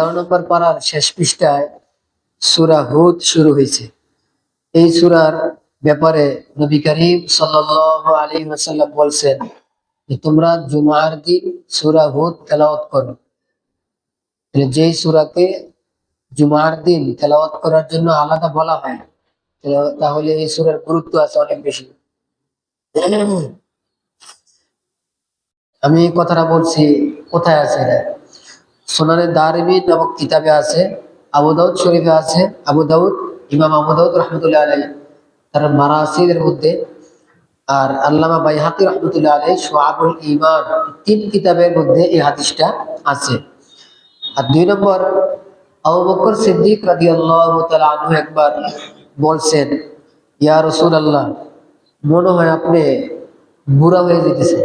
11 নম্বর পারার শেষ পৃষ্ঠায় সূরা হুদ শুরু হয়েছে। এই সূরার ব্যাপারে নবী করিম সাল্লাল্লাহু আলাইহি ওয়াসাল্লাম বলছেন যে তোমরা জুমার দিন সূরা হুদ তেলাওয়াত করো। যেই সূরাকে জুমার দিন তেলাওয়াত করার জন্য আলাদা বলা হয়, তাহলে এই সূরার গুরুত্ব আছে অনেক বেশি। আমি এই কথাটা বলছি, কোথায় আছে এটা? সুনানে দারিমি নামক কিতাবে আছে, আবু দাউদ শরীফে আছে, ইমাম আবু দাউদ রহমতুল্লাহ আলাইহি তার মারাসিদের মধ্যে, আর আল্লামা বাইহাকি রহমতুল্লাহ আলাইহি শুআবুল ঈমান, 3 কিতাবের মধ্যে এই হাদিসটা আছে। আর 2 নম্বর, আবু বকর সিদ্দিক রাদিয়াল্লাহু তাআলা আনহু একবার বলছেন, ইয়া রাসূলুল্লাহ, মনে হয় আপনি বুড়া হয়ে যেতেছেন,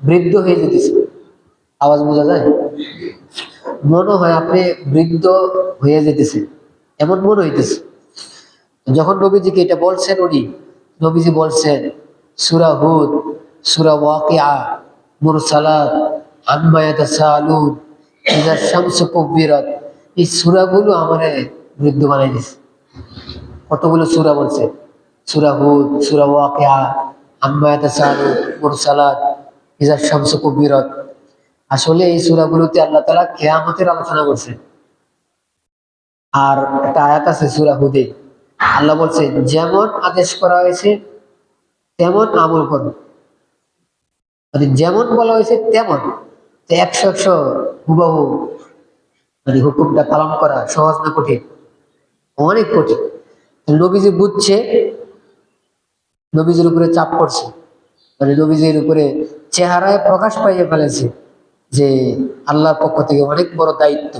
বৃদ্ধ হয়ে যেতেছেন। আওয়াজ বোঝা যায়? মনে হয় আপনি বৃদ্ধ হয়ে যেতেছেন, এমন মনে হইতেছে। যখন নবীজিকে এটা বলছেন, নবীজি বলছেন সূরা হুদ, সূরা ওয়াকিআ, মুরসালাত, আম্মা ইয়াতাসাআলুন, ইযা শামসু কুব্বিরাত, এই সূরাগুলো আমারে বৃদ্ধ বানাই দিয়েছে। কতগুলো সূরা বলছে? সূরা হুদ, সূরা ওয়াকিআ, আম্মা ইয়াতাসাআলুন, মুরসালাত, ইযা শামসু কুব্বিরাত। আসলে এই সূরাগুলোতে আল্লাহ তাআলা কিয়ামতের আলোচনা করছেন। আর একটা আয়াত আছে সূরা হুদে, আল্লাহ বলছেন যেমন আদেশ করা হয়েছে তেমন আমল করো। মানে যেমন বলা হয়েছে তেমন, 100 হুবহু মানে হুকুমটা পালন করা সহজ না কঠিন? অনেক কঠিন। নবীজি বুঝছে, নবীজির উপরে চাপ পড়ছে, মানে নবীজির উপরে চেহারায় প্রকাশ পাইয়ে ফেলেছে যে আল্লাহর পক্ষ থেকে অনেক বড় দায়িত্ব।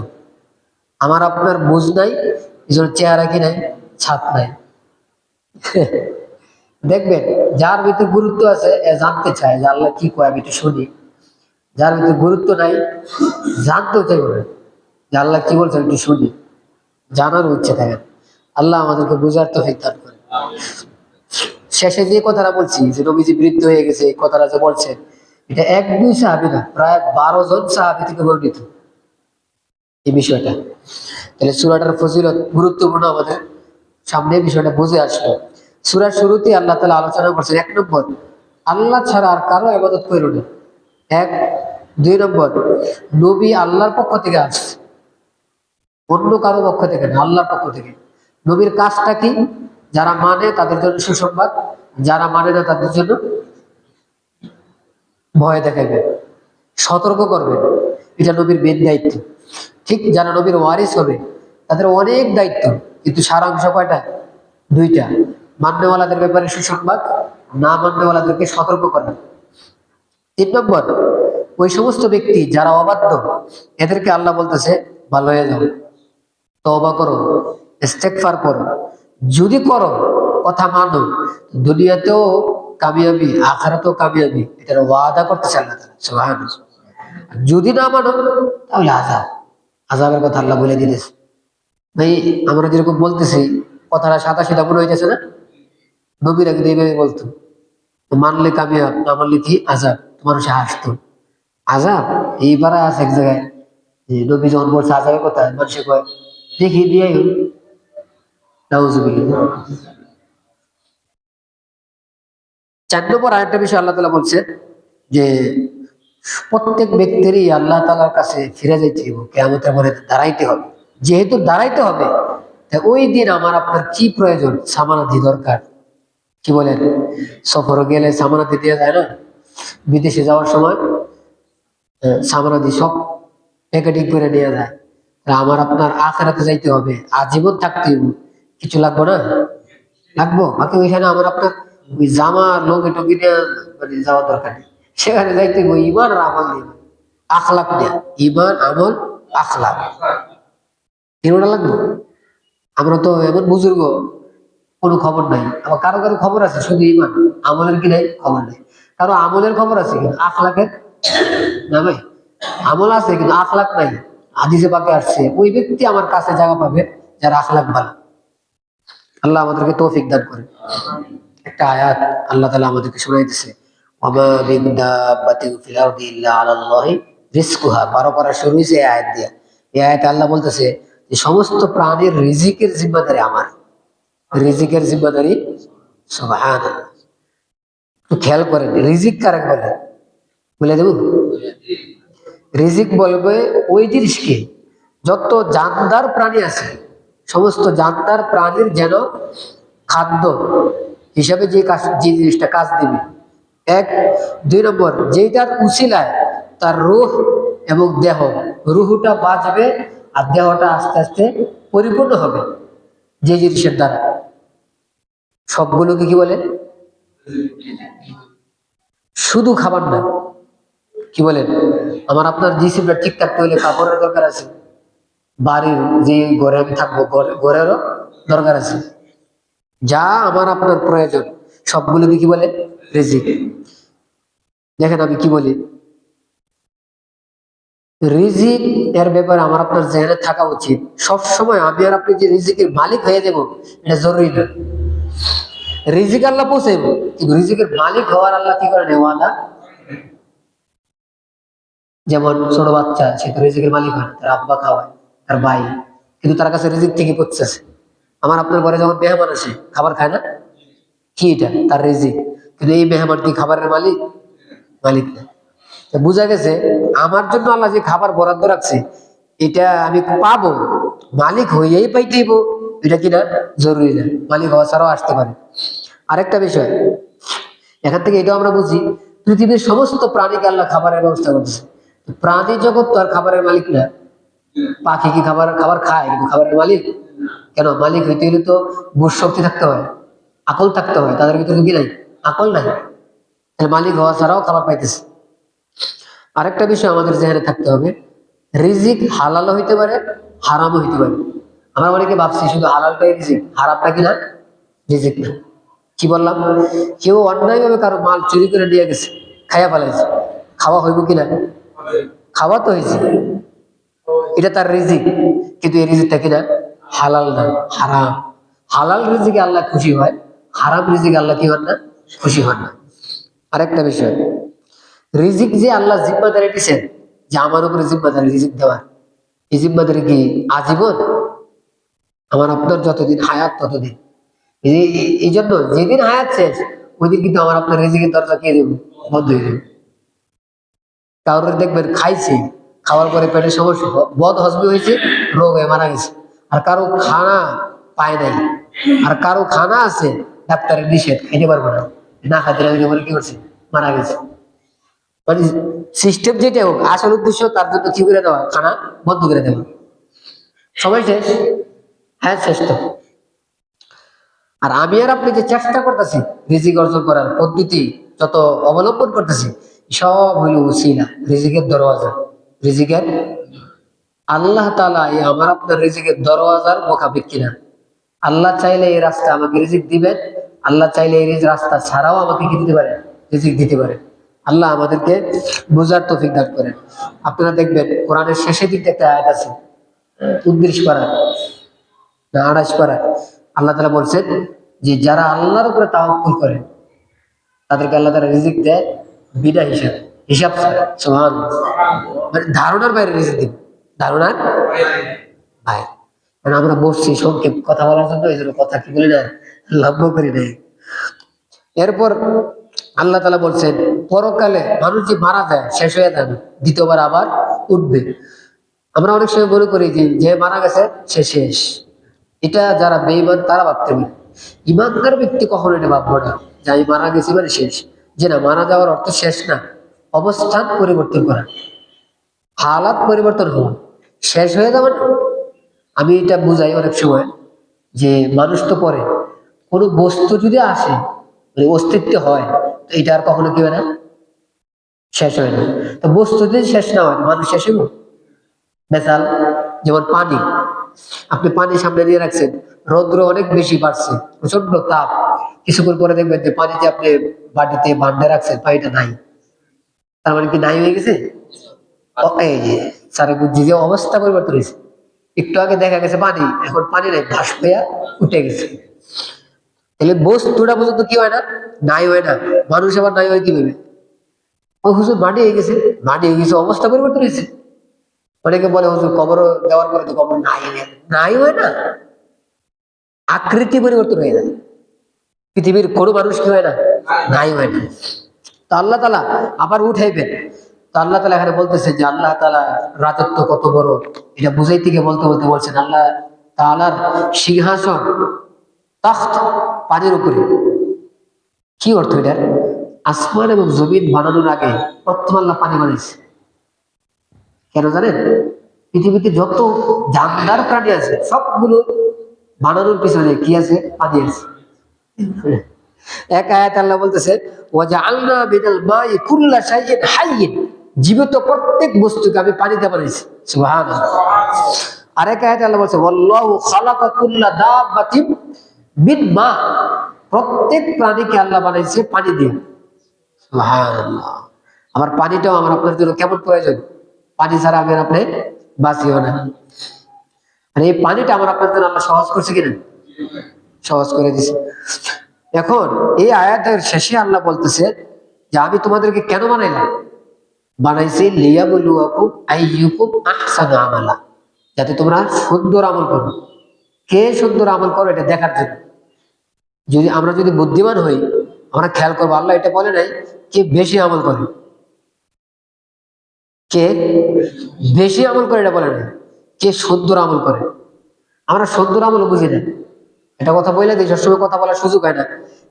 আমার আপনার বুঝ নাই, এজন্য চেহারা কি নাই, ছাপ নাই। দেখবেন যার ভিতরে গুরুত্ব আছে জানতে চায় যে আল্লাহ কি কয়, আমি একটু শুনি। যার ভিতরে গুরুত্ব নাই জানতেও চাইবে না যে আল্লাহ কি বলছে, একটু শুনি, জানার ইচ্ছে থাকে। আল্লাহ আমাদেরকে বোঝার তৌফিক দান করে। শেষে যে কথাটা বলছি যে নবীজি বৃদ্ধ হয়ে গেছে, এই কথাটা যে বলছেন, এটা 1-2 সাহাবী না, প্রায় 12 জন সাহাবী থেকে বর্ণিত এই বিষয়টা। তাহলে সূরাটার ফজিলত গুরুত্বপূর্ণ, আমাদের সামনে বিষয়টা বুঝে আসলো। সূরার শুরুতে আল্লাহ তাআলা আলোচনা করছেন, 1 নম্বর, আল্লাহ ছাড়া আর কারো ইবাদত করো না। 1। 2 নম্বর, নবী আল্লাহর পক্ষ থেকে আসছে, অন্য কারো পক্ষ থেকে না, আল্লাহর পক্ষ থেকে। নবীর কাজটা কি? যারা মানে তাদের জন্য সুসংবাদ, যারা মানে না তাদের জন্য ভয় দেখাবে, সতর্ক করবে। এটা নবীর মেন দায়িত্ব। ঠিক যারা নবীর ওয়ারিস হবে তাদের অনেক দায়িত্ব, কিন্তু সারাংশ কয়টা? 2টা। মান্যওয়ালাদের ব্যাপারে সুসংবাদ, না মান্যওয়ালাদেরকে সতর্ক করা। 3 নম্বর, ওই সমস্ত ব্যক্তি যারা অবাধ্য, এদেরকে আল্লাহ বলতেছে ভালো হয়ে যাও, তওবা করো, ইস্তেগফার করো। যদি করো, কথা মানো, দুনিয়াতেও কামিয়াবি, আখিরাতেও কামিয়াবি, এটার ওয়াদা করতেছে আল্লাহ তাআলা। সুবহানাল্লাহ। যদি না মানো তাহলে আযাবের কথা আল্লাহ বলে দিতেছে। ভাই আমরা যেরকম বলতেছি, কথাটা সাদা সিধা মনে হইতেছে না? নবীরা কিন্তু এইভাবে বলতো, মানলে কামিয়াব, না মানলে কি আযাব। মানুষে হাসতো, আযাব এইবার আছে এক জায়গায়। নবী যখন বলছে আযাবের কথা, মানুষে কয় দেখি দিয়ে নাউজুবিল্লাহ। 4 নম্বর আরেকটা বিষয় আল্লাহ তাআলা বলছে যে প্রত্যেক ব্যক্তিরই আল্লাহ তাআলার কাছে ফিরে যাইতে হবে, কিয়ামতের পরে দাঁড়াইতে হবে। যেহেতু দাঁড়াইতে হবে, তাই ওই দিন আমার আপনার কি প্রয়োজন? সামানাদি দরকার। কি বলেন? সফরে গেলে সামানাদি দেওয়া যায় না? বিদেশে যাওয়ার সময় সামানাদি সব প্যাকেটিং করে নিয়ে যায়। আমার আপনার আখিরাতে যাইতে হবে, আজীবন থাকতে হবে, কিছু লাগবে না? লাগবো। বাকি ওইখানে আমার আপনার ওই জামা লঙ্গি টঙ্গি নিয়ে মানে যাওয়ার দরকার নেই। সেখানে যাইতে হবে ইমান আর আমল নিয়ে, আখলাক নিয়ে। ইমান, আমল, আখলাক, তিনটা লাগবে। আমরা তো এমন বুজুর্গ, কোনো খবর নাই। আবার কারো কারো খবর আছে, শুধু ইমান, আমলের কি নাই? খবর নেই। কারো আমলের খবর আছে কিন্তু আখলাকের না ভাই। আমল আছে কিন্তু আখলাক নাই। হাদিসে পাকে আসছে ওই ব্যক্তি আমার কাছে জায়গা পাবে যার আখলাক ভালো। আল্লাহ আমাদেরকে তৌফিক দান করে। একটা আয়াত আল্লাহ তাআলা আমাদেরকে শোনাইতেছে, ওয়ামা মিন দাব্বাতিন ফিল আরদি ইল্লা আলাল্লাহি রিজকুহা। 12 পারা শুরু হইছে এই আয়াত দিয়া। এই আয়াতে আল্লাহ বলতেছে যে সমস্ত প্রাণীর রিজিকের জিম্মাদারি আমার, রিজিকের জিম্মাদারি সুবহানাল্লাহ। একটু খেয়াল করেন রিজিক কারে বলে, বলে দেব? রিজিক বলবে ওই জিনিসকে যত জানদার প্রাণী আছে সমস্ত জানদার প্রাণীর যেন খাদ্য হিসাবে যে কাজ, যে জিনিসটা কাজ দিবে। এক, দুই নম্বর যেটার উসিলায় তার রূহ এবং দেহ, রুহটা বাঁচবে আর দেহটা আস্তে আস্তে পরিপূর্ণ হবে যে জিনিসের দ্বারা। সবগুলোকে কি বলে? শুধু খাবার না, কি বলেন? আমার আপনার জিসিমটা ঠিক থাকতে হলে কাপড়ের দরকার আছে, বাড়ির যে ঘরে আমি থাকবো ঘরেরও দরকার আছে। যা আমার আপনার প্রয়োজন সবগুলোকে কি বলে? রিজিক। দেখেন আমি কি বলি, রিজিক এর ব্যাপারে আমার আপনার জেনে থাকা উচিত সব সময়। আমি আর আপনি যে রিজিকের মালিক হয়ে যাব এটা জরুরি না। রিজিক আল্লাহ পৌঁছাইব, কিন্তু রিজিকের মালিক হওয়ার আল্লাহ কি করে ওয়াদা। যেমন ছোট বাচ্চা, সে তো রিজিকের মালিক হয়, তার আব্বা খাওয়ায়, তার ভাই, কিন্তু তার কাছে রিজিক থেকে পড়তেছে। আমার আপনার ঘরে যখন মেহমান আসে খাবার খায় না, কি এটা? তার রিজিক। কিন্তু এই মেহমান কি খাবারের মালিক? মালিক না। বুঝা গেছে আমার জন্য আল্লাহ যে খাবার বরাদ্দ রাখছে এটা আমি পাবো, মালিক হইয়াই পাইতেইব, এটা কিনা জরুরি না, মালিক হওয়া ছাড়াও আসতে পারে। আরেকটা বিষয় এখান থেকে এটাও আমরা বুঝি, পৃথিবীর সমস্ত প্রাণীকে আল্লাহ খাবারের ব্যবস্থা করছে। প্রাণী জগৎ তো আর খাবারের মালিক না। পাখি কি খাবার খাবার খায়, কিন্তু খাবারের মালিক কেন? মালিক হইতে হলে তো বুঝ শক্তি থাকতে হয়, আকল থাকতে হয়, তাদের ভিতরে কি নাই? আকল নাই। মালিক হওয়া ছাড়াও খাবার পাইতেছে। আরেকটা বিষয় আমাদের জেনে থাকতে হবে, রিজিক হালালও হইতে পারে হারামও হইতে পারে। আমরা অনেকে ভাবছি শুধু হালালটাই রিজিক, হারামটা কিনা রিজিক না। কি বললাম? কেউ অন্যায় ভাবে কারো মাল চুরি করে নিয়ে গেছে, খাইয়া ফেলাইছে, খাওয়া হইব কিনা? খাওয়া তো হয়েছে, এটা তার রিজিক, কিন্তু এই রিজিকটা কিনা হালাল না, হারাম। হালাল রিজিকে আল্লাহ খুশি হয়, হারাম রিজিকে আল্লাহ কি হন না? খুশি হন না। আরেকটা বিষয়, রিজিক যে আল্লাহ জিম্মাদারি দিচ্ছেন যে আমার উপরে জিম্মাদারি রিজিক দেওয়ার, এই জিম্মাদারি কি আজীবন? আমার আপনার যতদিন হায়াত ততদিন। এই জন্য যেদিন হায়াত শেষ ওই দিন কিন্তু আমার আপনার রিজিকের দরজা কে দেব? বন্ধ হয়ে যাবে। কারোর দেখবেন খাইছে, খাওয়ার পরে পেটের সমস্যা, বদ হজমি হয়েছে, রোগ হয়ে মারা গেছে। আর কারো খানা পায় নাই, আর কারো খানা আছে ডাক্তারের নিষেধ, খাইতে পারবো না, না খাইতে বলে কি করছে? মারা গেছে। মানে সিস্টেম যেটা হোক, আসল উদ্দেশ্য তার জন্য কি করে দেওয়া? খানা বন্ধ করে দেওয়া। সবাই শেষ, হ্যাঁ শেষ তো। আর আমি আর আপনি যে চেষ্টা করতেছি রিজিক অর্জন করার পদ্ধতি যত অবলম্বন করতেছি, সব হইল উসিলা, রিজিকের দরওয়াজা। রিজিকের আল্লাহ তাআলা এই আমার আপনার রিজিকের দরওয়াজার মোকাবিক কিনা। আল্লাহ চাইলে এই রাস্তা আমাকে রিজিক দিবেন, আল্লাহ চাইলে এই রাস্তা ছাড়াও আমাকে কি দিতে পারে? রিজিক দিতে পারে। আল্লাহ আমাদেরকে বোঝার তৌফিক দান করেন। আপনারা দেখবেন কোরআনের শেষের দিকে একটা আয়াত আছে, 29 পারা না 28 পারা, আল্লাহ তাআলা বলছেন যে যারা আল্লাহর উপরে তাওয়াক্কুল করে তাদেরকে আল্লাহ তাআলা রিজিক দেয় বিনা হিসাব, হিসাব ছাড়া। সুবহানাল্লাহ। মানে ধারণার বাইরে রিজিক দিন, ধারণার বাইরে। কারণ আমরা বসছি সংক্ষেপ কথা বলার জন্য, এই জন্য কথা কি বলি না, লম্ব করি নাই। এরপর আল্লাহ তাআলা বলছেন পরকালে মানুষ যে মারা যায় শেষ হয়ে যাবে, দ্বিতীয়বার আবার উঠবে। আমরা অনেক সময় মনে করি যে মারা গেছে সে শেষ, এটা যারা বেঈমান তারা ভাবতে পারে। ইমানদার ব্যক্তি কখনো এটা ভাববো না যে আমি মারা গেছি মানে শেষ। যে না, মারা যাওয়ার অর্থ শেষ না, অবস্থান পরিবর্তন করা, হালাত পরিবর্তন হওয়া, শেষ হয়ে যাওয়া না। আমি এটা বুঝাই অনেক সময় যে মানুষ তো পরে কোনো বস্তু যদি আসে মানে অস্তিত্ব হয়, তো এটা আর কখনো কি হয় না, শেষ হয় না। তো বস্তু যদি শেষ না হয় মানুষ শেষ হইব? মেসাল যেমন পানি, আপনি পানি সামনে দিয়ে রাখছেন, রৌদ্র অনেক বেশি বাড়ছে, প্রচন্ড তাপ, কিছুক্ষণ পরে দেখবেন যে পানিতে আপনি বাটিতে বান্ডে রাখছেন, পানিটা নাই। তার মানে কি নাই হয়ে গেছে? এই যে স্যারে বুঝছি যে অবস্থা পরিবর্তন হয়েছে। একটু আগে দেখা গেছে পানি, এখন পানি নাই, ভাস হইয়া উঠে গেছে। তাহলে বস্তুটা পর্যন্ত কি হয় না, নাই হয় না। মানুষ আবার নাই হয় কিভাবে? ও হুজুর মাটি হয়ে গেছে, মাটি হয়ে গেছে, অবস্থা পরিবর্তন হয়েছে। অনেকে বলে হুজুর কবর দেওয়ার পরে তো কবর নাই হয় না। নাই হয় না, আকৃতি পরিবর্তন হয়ে যায়। পৃথিবীর কোনো মানুষ কি হয় না, নাই হয় না। তো আল্লাহ তাআলা আবার উঠাইবেন। তো আল্লাহ তাআলা এখানে বলতেছে যে আল্লাহ তাআলা রাজত্ব কত বড়, এটা বুঝাইতে গিয়ে বলতে বলতে বলছেন আল্লাহ তাআলার সিংহাসন তখ্ত পানির উপরে। কি অর্থ এটা? আসমান এবং জমিন বানানোর আগে প্রথম আল্লাহ পানি বানাইছে। কেন জানেন? পৃথিবীতে যত জানদার প্রাণী আছে সবগুলো বানানোর পিছনে কি আছে? পানি আছে। এক আয়াত আল্লাহ বলতেছে ওয়াজআলনা মিনাল মাই কুল্লা শাইইন হাইয়্যিন, জীবিত প্রত্যেক বস্তুকে আমি পানিতে বানাইছি। সুবহানাল্লাহ। আরেক আয়াতে আল্লাহ বলছে ওয়াল্লাহু খালাকা কুল্লা দাব্বাতিন মিন মা, প্রত্যেক প্রাণীকে আল্লাহ বানাইছে পানি দিয়ে। সুবহানাল্লাহ। আমার পানিটাও আমার আপনার জন্য কেমন প্রয়োজন, পানি ছাড়া আমি আর আপনি বাঁচিও না। আর এই পানিটা আমার আপনার জন্য আল্লাহ সহজ করছে কিনা? সহজ করে দিছে। এখন এই আয়াতের শেষে আল্লাহ বলতেছে যে আমি তোমাদেরকে কেন বানাইলাম? বানাইছি লিয়াবলুয়াকুম আইয়ুকুম আহসানু আমালা, যাতে তোমরা সুন্দর আমল করো। কে সুন্দর আমল করো এটা দেখার জন্য। আমরা যদি বুদ্ধিমান হই আমরা খেয়াল করবো আল্লাহ এটা বলে নাই কে বেশি আমল করে, কে বেশি আমল করে এটা বলে নাই, কে সুন্দর আমল করে। আমরা সুন্দর আমল বুঝি না, এটা কথা বলে দিই, সবসময় কথা বলার সুযোগ হয় না।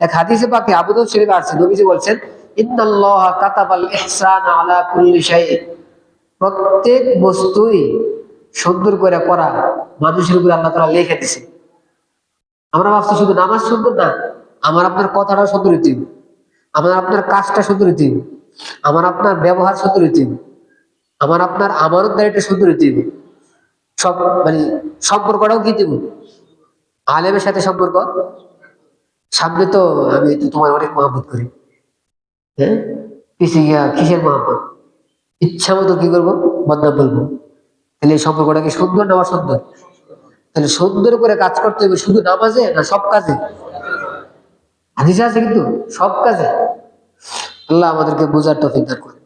এক হাদিসে পাকে আবু দাউদ শরীফে আছে, নবীজি বলছেন ইন্নাল্লাহা কাতাবাল ইহসানা আলা কুল্লি শাইইন, প্রত্যেক বস্তুই সুন্দর করে করা মানুষের উপরে আল্লাহ তাআলা লিখে দিয়েছে। আমরা ভাবছি শুধু নামাজ সুন্দর না, আমার আপনার কথাটা সুন্দর হইতে হবে, আমার আপনার কাজটা সুন্দর হইতে হবে, আমার আপনার ব্যবহার সুন্দর হইতে হবে, আমার আপনার আমানতদারিটা সুন্দর হইতে হবে, সব মানে সম্পর্কটাও কি দেব আলেমের সাথে সম্পর্ক। সামনে তো আমি তো তোমার অনেক মহব্বত করি, হ্যাঁ, পিছিয়ে গিয়া কিসের মহব্বত? ইচ্ছা মতো কি করবো? বদনাম বলবো। তাহলে এই সম্পর্কটা কি সুন্দর না অসুন্দর? তাহলে সুন্দর করে কাজ করতে হবে শুধু নামাজে না সব কাজে? হাদিসে আছে কিন্তু সব কাজে। আল্লাহ আমাদেরকে বোঝার তৌফিক দান করে।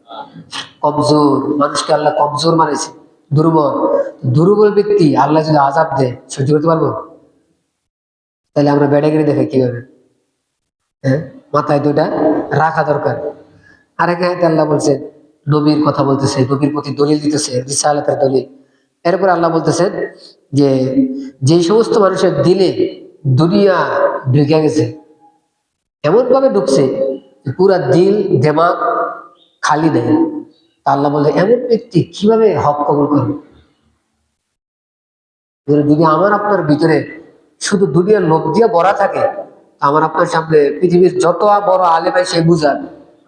কমজোর মানুষকে আল্লাহ কমজোর মানেছে, দুর্বল। দুর্বল ব্যক্তি আল্লাহ যদি আযাব দেয় সহ্য করতে পারবো? তাহলে আমরা বেড়াগিরি দেখে কিভাবে? হ্যাঁ, মাথায় দুটা রাখা দরকার। আরেক আয়াতে আল্লাহ বলছে, নবীর কথা বলতেছে, নবীর প্রতি দলিল দিতেছে, রিসালাতের দলিল। এরপর আল্লাহ বলতেছেন যে যে সমস্ত মানুষের দিলে দুনিয়া ঢুকে গেছে, এমন ভাবে ঢুকছে পুরা দিল দেমাগ খালি নেই, আল্লাহ বলে এমন ব্যক্তি কিভাবে হক কবুল করবে? যদি আমার আপনার ভিতরে শুধু দুনিয়ার লোভ দিয়ে ভরা থাকে, আমার আপনার সামনে পৃথিবীর যত বড় আলেম সে বুঝান,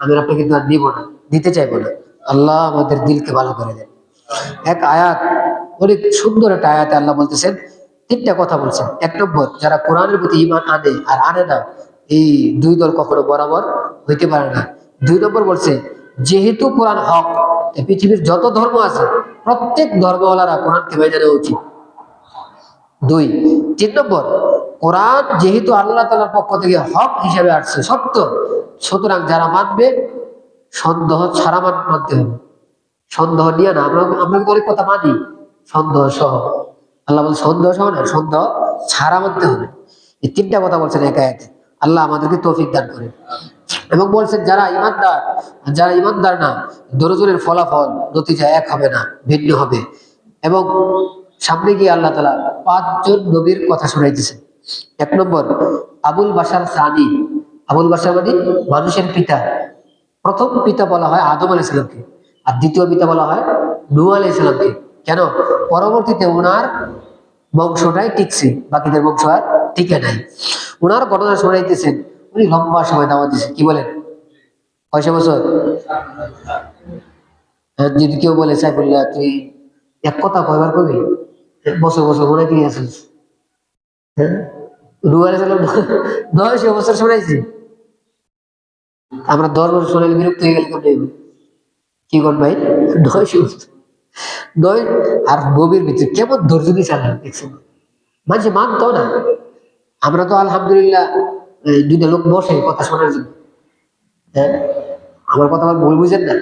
আমি আপনাকে কিন্তু আর নিব না, দিতে চাইবো না। আল্লাহ আমাদের দিলকে ভালো করে দেন। এক আয়াত, অনেক সুন্দর একটা আয়াতে আল্লাহ বলতেছেন, তিনটা কথা বলছেন। এক নম্বর, যারা কোরআনের প্রতি ঈমান আনে আর আনে না, এই দুই দল কখনো বরাবর হইতে পারে না। দুই নম্বর বলছে, যেহেতু কোরআন হক, পৃথিবীর যত ধর্ম আছে প্রত্যেক ধর্মওয়ালারা কোরআনকে মেনে নেওয়া উচিত। দুই, তিন নম্বর, কোরআন যেহেতু আল্লাহ তাআলার পক্ষ থেকে হক হিসেবে আসছে, সত্য, সুতরাং যারা মানবে সন্দেহ ছাড়া মানতে হবে। সন্দেহ নিয়ে না, আমরা আমরা কিন্তু অনেক কথা মানি সন্দেহ সহ। আল্লাহ বলে সন্দেহ সহ না, সন্দেহ ছাড়া মানতে হবে। এই তিনটা কথা বলছেন এক আয়াতে। আল্লাহ আমাদেরকে তৌফিক দান করে। এবং বলছেন যারা ইমানদার, যারা ইমানদার না, দুজনের ফলাফল নতিজা এক হবে না, ভিন্ন হবে। এবং সামনে গিয়ে আল্লাহ তাআলা 5 জন নবীর কথা শোনাইতেছেন। এক নম্বর, আবুল বাশার সানি। আবুল বাশার মানে মানুষের পিতা। প্রথম পিতা বলা হয় আদম আলাইহিস সালামকে, আর দ্বিতীয় পিতা বলা হয় নূহ আলাইহিস সালামকে। কেন? পরবর্তীতে ওনার বংশটাই টিকছে, বাকিদের বংশ আর টিকে নাই। ওনার ঘটনা শোনাইতেছেন, উনি লম্বা সময় দাওয়াত দিয়েছে। কি বলেন? কয়শো বছর? যদি কেউ বলে সাইফুল্লাহ তুই এক কথা কয়বার কবি, বছর বছর মনে কি আছিস? হ্যাঁ, নূহ আলাইহিস সালাম 900 বছর শোনাইছি, আমরা 10 বছর শোনাইলে বিরক্ত হয়ে গেলে কেমন? কি কর ভাই, 900 বছর নয়। আর নবীর ভিতরে কেমন ধৈর্য দিয়েছে আল্লাহ, দেখছেন? মানুষ মানতো না। আমরা তো আলহামদুলিল্লাহ দুইটা লোক বসে কথা শোনার জন্য। হ্যাঁ, আমার কথা ভুল বুঝেন না।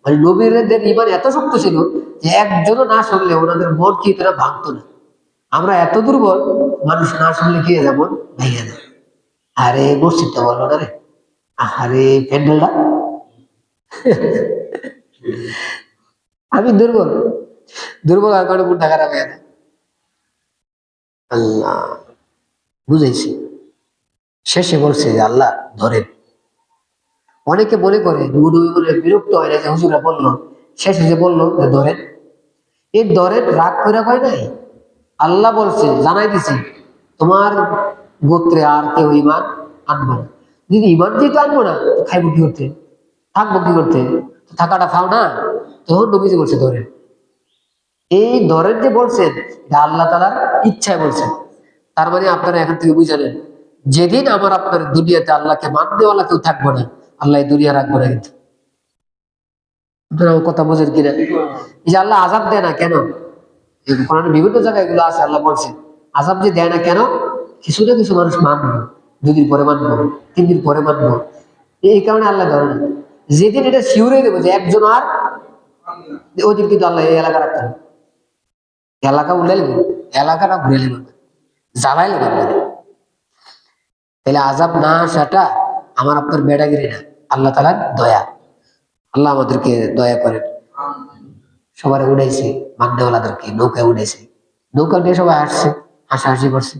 মানে নবীদের ইমান এত শক্ত ছিল যে একজনও না শুনলে ওনাদের মন কি তারা ভাঙতো না। আমরা এত দুর্বল, মানুষ না শুনলে কি হয়ে যাবো, ভেঙে যায়। আরে মসজিদটা বলো না রে, আরে প্যান্ডেলটা, আমি দুর্বল, দুর্বল আর কারণে মনটা খারাপ হয়ে যায়। আল্লাহ বুঝাইছি। শেষে বলছে যে আল্লাহ ধরেন। অনেকে মনে করে বিরক্ত হয় না যে হুজুরা বললো, শেষে যে বললো যে ধরেন, এই ধরেন রাগ করে কয় নাই, আল্লাহ বলছে জানাই দিছি তোমার গোত্রে আর কেউ ইমান আনবো না। যদি ইমান যেহেতু আনবো না, তো খাইবো কি করতে, থাকবো কি করতে, থাকাটা ফাও না। তখন নবীজি বলছে ধরেন। এই ধরেন যে বলছেন, এটা আল্লাহ তাআলার ইচ্ছায় বলছেন। তার মানে আপনারা এখান থেকে বুঝে নেন, যেদিন আমার আপনার দুনিয়াতে আল্লাহকে মাননেওয়ালা কেউ থাকবো না, আল্লাহ এই দুনিয়া রাখবো না। কিন্তু আপনারা আমার কথা বুঝেন কিনা? এই যে আল্লাহ আযাব দেয় না কেন, কোরআনের বিভিন্ন জায়গায় এগুলো আছে। আল্লাহ বলছে আযাব যে দেয় না কেন, কিছু না কিছু মানুষ মানবো, 2 দিন পরে মানবো, 3 দিন পরে মানবো, এই কারণে আল্লাহ ধরে না। যেদিন এটা শিউরে দেবো যে একজন আর, ওই দিন কিন্তু আল্লাহ এই এলাকা রাখতে হবে। এলাকা উল্লাই নেবেন, এলাকাটা ঘুরে নেবেন, জ্বালাই নেবেন। তাহলে আযাব না আসাটা আমার আপনার বেড়াগিরি না, আল্লাহ তাআলার দয়া। আল্লাহ আমাদেরকে দয়া করেন। সবার উড়াইছে, মান্যওয়ালাদেরকে নৌকায় উঠেছে, নৌকা নিয়ে সবাই হাসছে, হাসাহাসি করছে,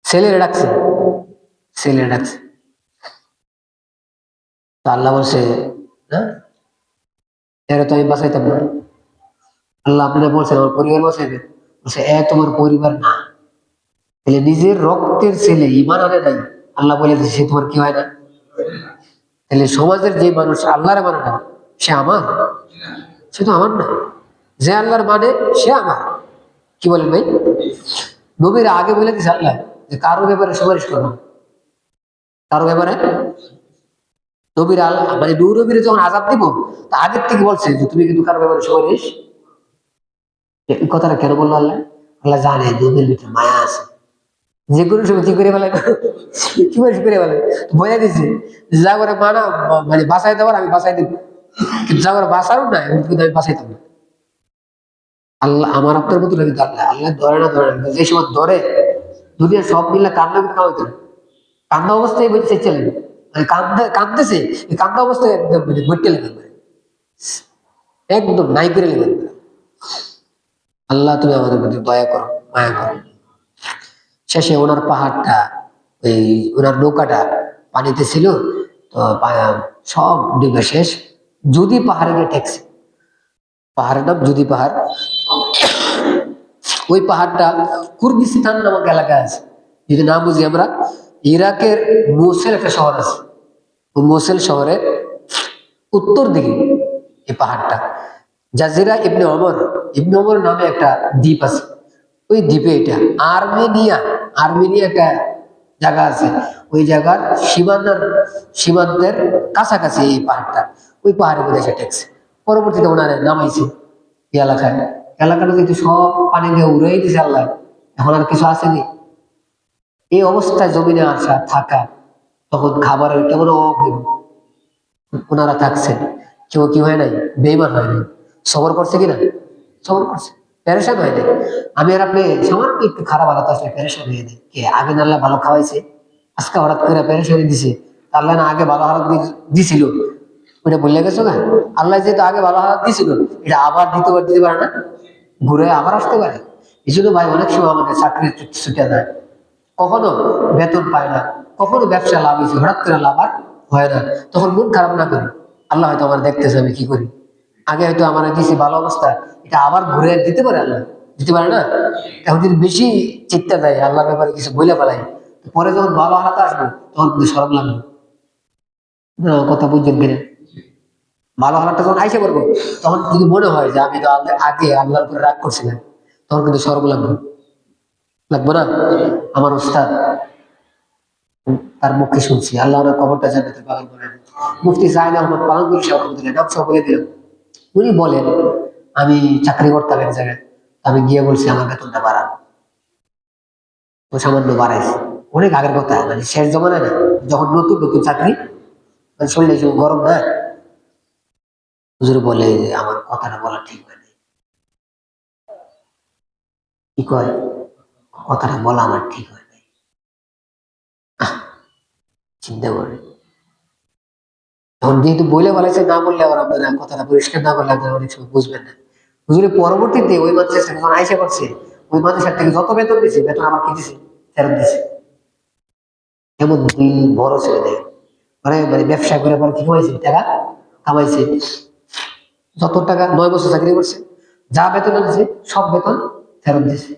ছেলেরা ডাকছে, ছেলেরা ডাকছে। তো আল্লাহ বলছে না, এরা তো আমি বাঁচাইতাম না। আল্লাহ আপনারা বলছেন আমার পরিবার বাঁচাইবে, বলছে তোমার পরিবার না। তাহলে নিজের রক্তের ছেলে ইমান আনে নাই, আল্লাহ বলে সে তোমার কি হয় না। তাহলে সমাজের যে মানুষ আল্লাহর মানে না, সে আমার, সে তো আমার না। যে আল্লাহর মানে সে আমার। কি বলেন ভাই? নবীরা আগে বলে দিছে আল্লাহ যে কারো ব্যাপারে সুপারিশ করো, কারো ব্যাপারে। নবীরা মানে নবীরা যখন আযাব দিব, তা আগের থেকে বলছে যে তুমি কিন্তু কারো ব্যাপারে সুপারিশ। এই কথাটা কেন বললো আল্লাহ? আল্লাহ জানে নবীর ভিতরে মায়া আছে, যে কোনো সময় কি করে ফেলে, সুপারিশ করে ফেলে। বলে দিছে যা করে মানা, মানে বাঁচাই দেওয়ার আমি বাঁচাই দিব, কিন্তু যা করে বাঁচারও না কিন্তু আমি বাঁচাইতাম না। আল্লাহ আমার আপনার মতো কিন্তু আল্লাহ, আল্লাহ ধরে না, ধরে না। যে সময় ধরে দুনিয়া সব মিলে কান্না করতে হইতো, কান্না অবস্থায় বলছে চলে, মানে কাঁদতেছে, এই কান্না অবস্থায় একদম মানে বইতে লেগে একদম নাই করে লেগে। আল্লাহ তুমি আমাদের প্রতি দয়া করো, মায়া করো। শেষে ওনার পাহাড়টা, ওই ওনার নৌকাটা পানিতে ছিল, তো সব ডুবে শেষ। যদি পাহাড়ে গিয়ে ঠেকছে, পাহাড়ের নাম যদি পাহাড়। ওই পাহাড়টা কুর্দিস্তান নামক এলাকায় আছে। যদি না বুঝি আমরা, ইরাকের মোসেল একটা শহর আছে, ওই মোসেল শহরের উত্তর দিকে এই পাহাড়টা। জাজিরা ইবনে ওমর, ইবনে ওমর নামে একটা দ্বীপ আছে, ওই দ্বীপে এটা। আর্মেনিয়া, আর্মেনিয়া একটা জায়গা আছে, ওই জায়গার সীমান্তের কাছাকাছি এই পাহাড়টা। ওই পাহাড়ের মধ্যে এসে ঠেকছে। পরবর্তীতে ওনারে নামাইছে এই এলাকায়। এলাকাটা কিন্তু সব পানি দিয়ে উড়াই দিছে আল্লাহ, এখন আর কিছু আসেনি। এই অবস্থায় জমিনে আসা থাকা, তখন খাবারের কেমন অভাব হইব। ওনারা থাকছেন, কেউ কি হয় নাই, বেইমান হয় নাই, সবর করছে কিনা, সবর করছে, পেরেশান হয় নাই। আমি আর আপনি সামান্য একটু খারাপ আলাদা আসলে পেরেশান হয়ে নেই। কে আগে না আল্লাহ ভালো খাওয়াইছে, আজকে হঠাৎ করে পেরেশানি দিছে, আল্লাহ না আগে ভালো হালাত দিছিল, ওইটা বললে গেছো না। আল্লাহ যেহেতু আগে ভালো হালাত দিছিল, এটা আবার দ্বিতীয়বার দিতে পারে না, ঘুরে আবার আসতে পারে। এই জন্য ভাই অনেক সময় আমাদের চাকরি ছুটে যায়, কখনো বেতন পায় না, কখনো ব্যবসা লাভ হয়েছে, হঠাৎ করে লাভ আর হয় না, তখন মন খারাপ না করি। আল্লাহ হয়তো আমার দেখতেছে আমি কি করি, আগে হয়তো আমার দিয়েছি ভালো অবস্থা, এটা আবার ঘুরে দিতে পারে আল্লাহ, দিতে পারে না। এখন যদি বেশি চিন্তা দেয় আল্লাহর ব্যাপারে কিছু বলে ফেলাই, পরে যখন ভালো হালাতে আসবো তখন কিন্তু সরব লাগবে। কথা বুঝছেন কিনা? ভালো হালাতটা যখন আইসে করবো, তখন যদি মনে হয় যে আমি তো আগে আল্লাহর উপরে রাগ করছিলাম, তখন কিন্তু সরব লাগবে, লাগবো না। আমার উস্তাদ, তার মুখে শুনছি, আল্লাহ ওনার কবরটা জান্নাতের বাগান করে দেন। মুফতি জাহিদ আহমদ পালনপুরি সাহেব আলহামদুলিল্লাহ, নাম সহ বলে দিলাম। উনি বলেন আমি চাকরি করতাম এক জায়গায়, আমি গিয়ে বলছি আমার বেতনটা বাড়ান, ও সামান্য বাড়াইছে। অনেক আগের কথা, মানে শেষ জমানায় না, যখন নতুন নতুন চাকরি, মানে শরীরে গরম না, হুজুর বলে যে আমার কথাটা বলা ঠিক হয় নাই। কি কয়? কথাটা বলা আমার ঠিক হয় নাই। চিন্তা করে এখন যেহেতু বলে বলেছে, না বললে আবার আপনারা কথাটা পরিষ্কার না করলে আপনারা অনেক সময় বুঝবেন না। হুজুরের পরবর্তীতে ওই মাদ্রাসা যখন আইসা করছে, ওই মাদ্রাসার থেকে যত বেতন দিছে বেতন আমার কি দিছে, ফেরত দিছে। এমন দিল বড় ছেলে দেয়, মানে মানে ব্যবসা করে পরে কি কামাইছে, টাকা কামাইছে। যত টাকা 9 বছর চাকরি করছে, যা বেতন দিছে সব বেতন ফেরত দিছে।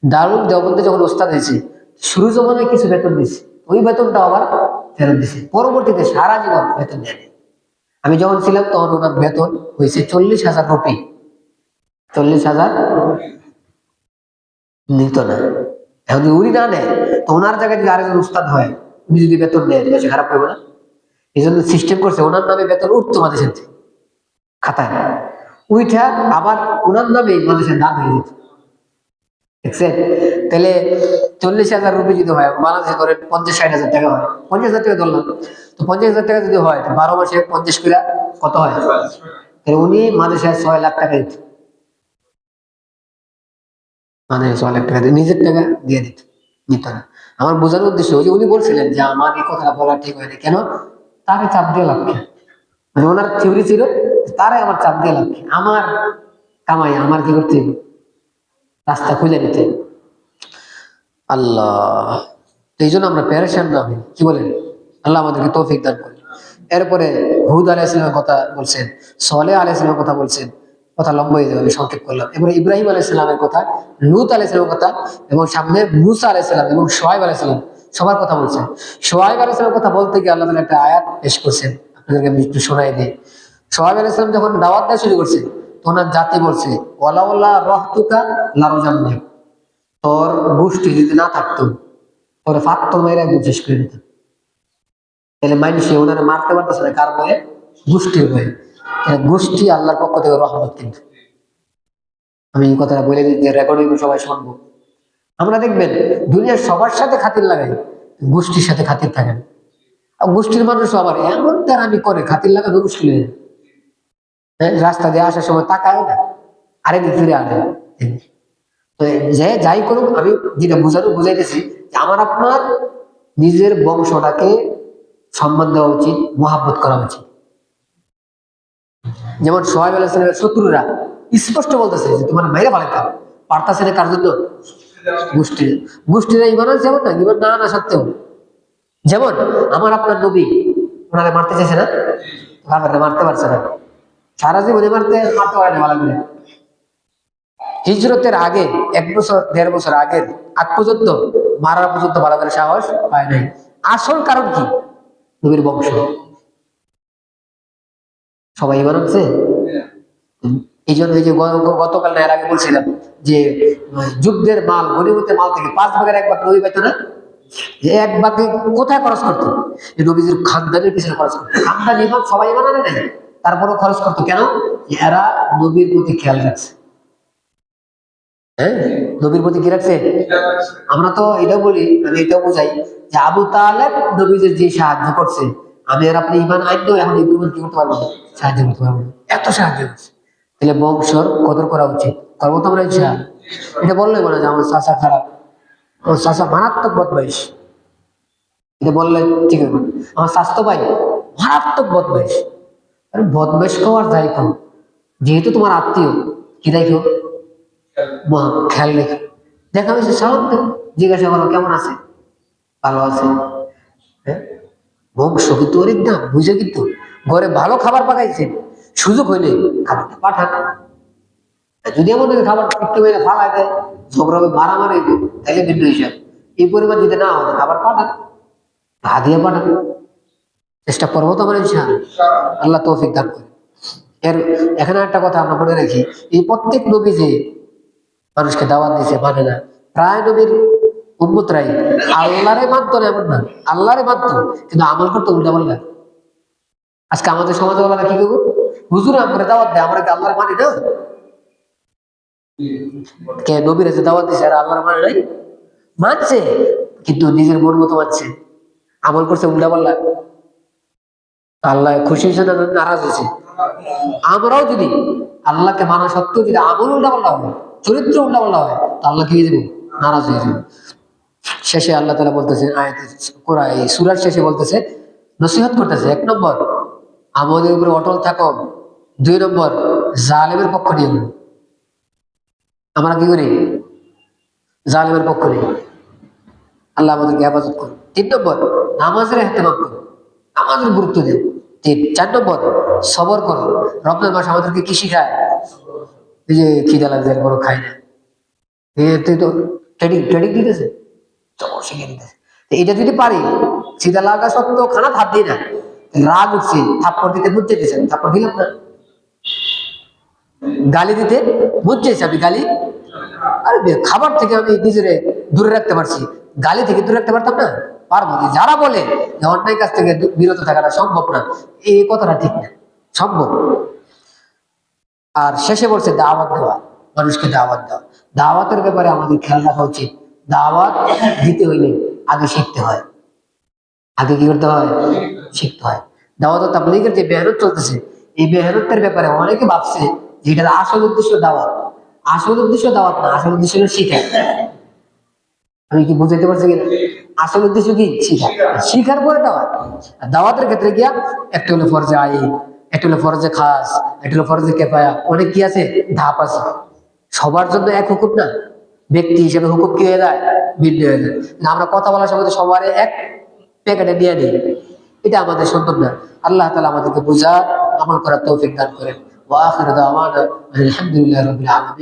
দারুল দেওবন্দে যখন ওস্তাদ হয়েছে, শুরু জমানায় কিছু বেতন দিছে, ওই বেতনটা আবার ফেরত দিছে। পরবর্তীতে সারা জীবন বেতন দেয়নি। আমি যখন ছিলাম তখন ওনার বেতন হয়েছে 40,000 রুপি। 40,000 নিত না। এখন যদি উনি না নেয়, তো ওনার জায়গায় যদি আরেকজন উস্তাদ হয়, উনি যদি বেতন নেয়, বেশি খারাপ করবে না? এই জন্য সিস্টেম করছে ওনার নামে বেতন উঠতো মাদ্রাসার থেকে, খাতায় উইঠা আবার ওনার নামে মাদ্রাসার দান হয়ে যেত। দেখছেন? তাহলে 40,000 রুপি যদি হয়, বাংলাদেশে ধরেন 50-60 হাজার টাকা হয়, 50,000 টাকা ধরলাম, তো 50,000 টাকা যদি হয়, তো 12 মাসে 50 করে কত হয়? তাহলে উনি মাদ্রাসায় 6 লাখ টাকা দিত, মানে 6 লাখ টাকা দিয়ে নিজের টাকা দিয়ে দিত, নিত না। আমার বোঝানোর উদ্দেশ্য ওই যে উনি বলছিলেন যে আমার এই কথাটা বলা ঠিক হয়নি কেন, তারে চাপ দিয়ে লাভ কি? মানে ওনার থিওরি ছিল তারে আমার চাপ দিয়ে লাভ কি, আমার কামাই আমার কি করতে হবে? রাস্তা খুঁজে নিতে। আল্লাহ, এই জন্য আমরা প্যারেশান না হই, কি বলেন? আল্লাহ আমাদেরকে তৌফিক দান করেন। এরপরে হুদ আলাইহিস সালামের কথা বলছেন, সালেহ আলাইহিস সালামের কথা বলছেন, কথা লম্বা হয়ে যাবে, আমি সংক্ষেপ করলাম। এবারে ইব্রাহিম আলাইহিস সালামের কথা, লূত আলাইহিস সালামের কথা, এবং সামনে মুসা আলাইহিস সালাম এবং শুআয়ব আলাইহিস সালাম, সবার কথা বলছেন। শুআয়ব আলাইহিস সালামের কথা বলতে গিয়ে আল্লাহ তাআলা একটা আয়াত পেশ করছেন, আপনাদেরকে আমি একটু শোনাই দিই। শুআয়ব আলাইহিস সালাম যখন দাওয়াত দেওয়া শুরু করছে, তো ওনার জাতি বলছে, ওয়ালাউলা রাহতুকা লারজামনি, তোর গোষ্ঠী যদি না থাকতো, তোর ফাত্তর মেয়েরা একদম শেষ করে দিত। তাহলে মানুষে ওনারা মারতে পারতেছে না, কার বয়ে? গোষ্ঠীর বয়ে। গোষ্ঠী আল্লাহর পক্ষ থেকে রহমত। কিন্তু আমি এই কথাটা বলে দিই যে রেকর্ডিং সবাই শুনবো। আমরা দেখবেন দুনিয়ার সবার সাথে খাতির লাগাই, গোষ্ঠীর সাথে খাতির থাকে না। আর গোষ্ঠীর মানুষ আবার এমন তার আমি করে খাতির লাগানো মুশকিল হয়ে যায়। হ্যাঁ, রাস্তা দিয়ে আসার সময় তাকায় না, আরেকদিন ফিরে আসে। তো যে যাই করুক, আমি যেটা বুঝাইতেছি যে আমার আপনার নিজের বংশটাকে সম্মান দেওয়া উচিত, মহাব্বত করা উচিত। যেমন সোহাইব আলাইহিস সালামের শত্রুরা স্পষ্ট বলতেছে যে তোমার মাইরা ফালাইতাম, পারতাছে না কার জন্য? গোষ্ঠী। গোষ্ঠীরা ইমান আছে যেমন না, ইমান না আনা সত্ত্বেও, যেমন আমার আপনার নবী ওনারা মারতে চাইছে না, কাফেররা মারতে পারছে না, সারা জীবনে মারতে মারতে পারে না ভালো করে। হিজরতের আগে 1 বছর 1.5 বছর আগের আগ পর্যন্ত মারার পর্যন্ত ভালো করে সাহস পায় নাই। আসল কারণ কি? নবীর বংশ। সবাই ইমান আনছে। এই জন্য এই যে গতকাল না এর আগে বলছিলাম যে যুদ্ধের মাল, গনিমতের মাল থেকে 5 ভাগের 1 ভাগ নবী পাইতো না, যে 1 ভাগে কোথায় খরচ করতো? এই নবীজির খানদানের পিছনে খরচ করতো। খানদান ইমান সবাই ইমান আনে নাই, তারপরেও খরচ করতো কেন? এরা নবীর প্রতি খেয়াল রাখছে। হ্যাঁ, নবীর প্রতি কি রাখছে? আমরা তো এটাও বলি, আমি এটাও বুঝাই যে আবু তালেব নবীদের যে সাহায্য করছে, আমি আর আপনি ইমান আনলেও এখন ইমান কি করতে পারবো না, সাহায্য করতে পারবো না, এত সাহায্য করছে। তাহলে বংশর কদর করা উচিত, করবো তো আমরা ইচ্ছা। এটা বললেই বলে যে আমার চাষা খারাপ, আমার চাষা মারাত্মক বদমাইশ, এটা বললে ঠিক আছে। আমার স্বাস্থ্য ভাই মারাত্মক বদমাইশ। আরে বদমাইশ খাও আর যাই খাও, যেহেতু তোমার আত্মীয়, কি দেখো খেয়াল রেখে দেখা হয়েছে, স্বাভাবিক জিজ্ঞাসা করো কেমন আছে, ভালো আছে। হ্যাঁ, বংশ কিন্তু অনেক দাম বুঝে, কিন্তু ঘরে ভালো খাবার পাকাইছে, সুযোগ হইলে খাবারটা পাঠান। যদি এমন খাবার একটু মেরে ফালাই দেয়, ঝগড়া হবে, মারামারি হবে, তাইলে ভিন্ন হিসাব। এই পরিমাণ যদি না হয় খাবার পাঠান, ভাত দিয়ে পাঠান, চেষ্টা করবো তো আমরা ইনশাআল্লাহ। আল্লাহ তৌফিক দান করে। এর এখানে একটা কথা আমরা মনে রাখি, এই প্রত্যেক নবী যে মানুষকে দাওয়াত দিছে মানে না, প্রায় নবীর উম্মতরাই আল্লাহরে মানতো না এমন না, আল্লাহরে মানতো কিন্তু আমল করতো উল্টা পাল্টা। আজকে আমাদের সমাজে ওরা কি করবো, হুজুর আমরা দাওয়াত দেয়, আমরা কি আল্লাহরে মানি না? কে নবীর যে দাওয়াত দিছে আর আল্লাহরে মানে নাই? মানছে, কিন্তু নিজের মন মতো মানছে, আমল করছে উল্টা পাল্লা। আল্লাহ খুশি হয়েছে না নারাজ হয়েছে? আমরাও যদি আল্লাহকে মানা সত্ত্বেও যদি আমল উল্টা পাল্টা হয়, চরিত্র উল্টা পাল্টা হয়, তো আল্লাহ কি হয়ে যাবো? নারাজ হয়ে যাবে। শেষে আল্লাহ তাআলা বলতেছে কোরআন এই সূরার শেষে বলতেছে, নসিহত করতেছে, 1 নম্বর আমাদের উপরে অটল থাকো, 2 নম্বর জালেমের পক্ষ নিও না। আমরা কি করি? জালেমের পক্ষ নিই। আল্লাহ আমাদেরকে হেফাজত করুন। 3 নম্বর নামাজের এহতেমাম করো, নামাজের গুরুত্ব দিও। 4 নম্বর সবর করো। রমজান মাস আমাদেরকে কি শিখায়? এই যে খিদা লাগছে বড় খাই না, তুই তো ট্রেডিং ট্রেডিং দিতেছে, সবর শিখে দিতেছে। এটা যদি পারি, খিদা লাগা সত্ত্বেও খানা ভাত দিই না, রাগ উঠছে, থাপ্পড় দিতে বুঝতে দিয়েছেন, থাপ্পড় দিলাম না। গালি দিতে বুঝছেছি, আমি গালি, আরে খাবার থেকে আমি নিজেরে দূরে রাখতে পারছি, গালি থেকে দূরে রাখতে পারতাম না? পারবো না। যারা বলে যে অন্যায় কাছ থেকে বিরত থাকাটা সম্ভব না, এই কথাটা ঠিক না, সম্ভব। আর শেষে বলছে দাওয়াত দেওয়া, মানুষকে দাওয়াত দেওয়া। দাওয়াতের ব্যাপারে আমাদের খেয়াল রাখা উচিত। দাওয়াত দিতে হইলে আগে শিখতে হয়। আগে কি করতে হয়? শিখতে হয়। দাওয়াত ও তাবলীগের যে মেহনত চলতেছে, এই মেহনতের ব্যাপারে অনেকে ভাবছে যে এটার আসল উদ্দেশ্য দাওয়াত। আসল উদ্দেশ্য দাওয়াত না, আসল উদ্দেশ্য হলো শিখা। আমি কি বুঝাইতে পারছি কিনা? আসল উদ্দেশ্য কি? শিখা। শিখার পরে দাওয়াত। আর দাওয়াতের ক্ষেত্রে গিয়া একটা হলো ফরজে আইন, একটা হলো ফরজে খাস, একটা হলো ফরজে কেফায়া, অনেক কি আছে, ধাপ আছে। সবার জন্য এক হুকুম না, ব্যক্তি হিসেবে হুকুম কি হয়ে যায়? ভিন্ন হয়ে যায়। আমরা কথা বলার সময় সবার এক প্যাকেটে নিয়ে নিই, এটা আমাদের সুন্দর না। আল্লাহ তাআলা আমাদেরকে বুঝা আমল করার তৌফিক দান করেন। ওয়া আখিরু দাওয়ানা আলহামদুলিল্লাহি রাব্বিল আলামিন।